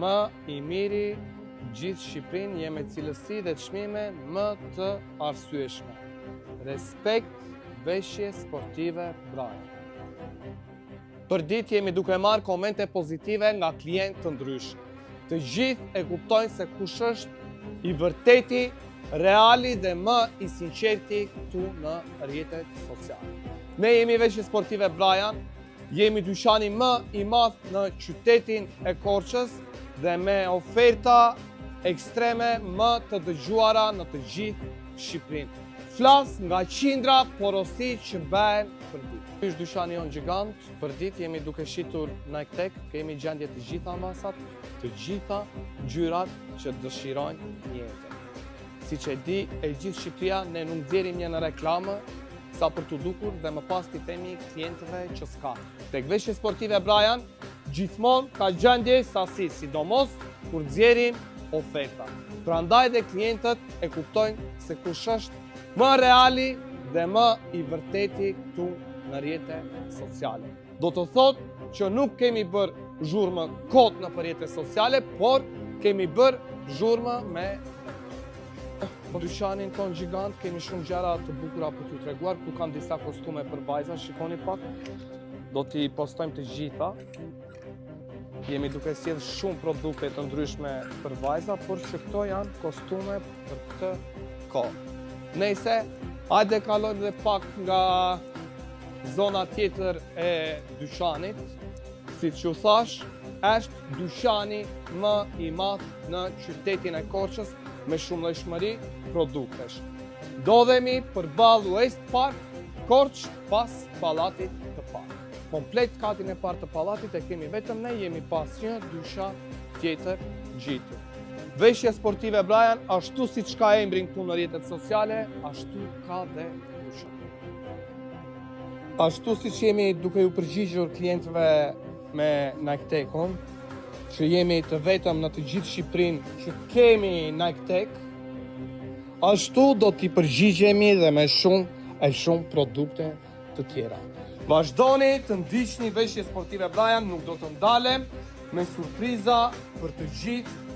më i miri gjithë Shqipërinë, jemi cilësi dhe çmime më të arsyeshme. Respekt, veshje sportive Brian. Për ditë jemi duke marrë komente pozitive nga klientë të ndryshëm. Të gjithë e kuptojnë se kush është i vërteti, reali dhe më i sinqerti këtu në rrjetet sociale. Ne jemi veshje sportive Brian, jemi dyqani më i madh në qytetin e Korçës dhe me oferta ekstreme më të dëgjuara në të gjithë Shqipërinë. Flas nga qindra porosi që bëhen për ditë. Ky është dyqani jonë gjigant, për ditë jemi duke shitur Nike Tech, kemi gjendje të gjitha masat, të gjitha ngjyrat që dëshirojnë klientët. Siç e di, e gjithë Shqipëria ne nuk nxjerrim një në reklamë sa për t'u dukur dhe më pas t'i themi klientëve që s'ka. Tek veshje sportive Brian, gjithmonë ka gjendje sasi, sidomos kur nxjerrim oferta. Prandaj dhe klientët e kuptojnë se kush është më reali dhe më i vërteti këtu në rrjetet sociale. Do të thotë që nuk kemi bërë zhurmë kot në rrjetet sociale, por kemi bërë zhurmë me dyqanin ton gjigant, kemi shumë gjëra të bukura për t'ju treguar, ku kanë disa kostume për vajza, shikoni pak. Do t'i postojmë të gjitha. Jemi duke sjell shumë produkte të ndryshme për vajza, por që këto janë kostume për këtë kohë. Nëse, hajde kalojmë dhe pak nga zona tjetër e dyqanit. Siç ju thash, është dyqani më i madh në qytetin e Korçës me shumëllojshmëri produktesh. Ndodhemi përballë West Park, Korçë, pas pallatit të parë. Komplet katin e parë të pallatit e kemi vetëm ne, jemi pas një dyqan tjetër gjitur. Veshje sportive Brian, ashtu siç ka emrin këtu në rrjetet sociale, ashtu ka dhe dyqan. Ashtu siç jemi duke ju përgjigjur klientëve me Nike Tech-un, që jemi të vetëm në të gjithë Shqipërinë që kemi Nike Tech, ashtu do t'i përgjigjemi dhe me shumë produkte të tjera. Vazhdoni të ndiqni veshje sportive Brian, nuk do të ndalem me surpriza për të gjithë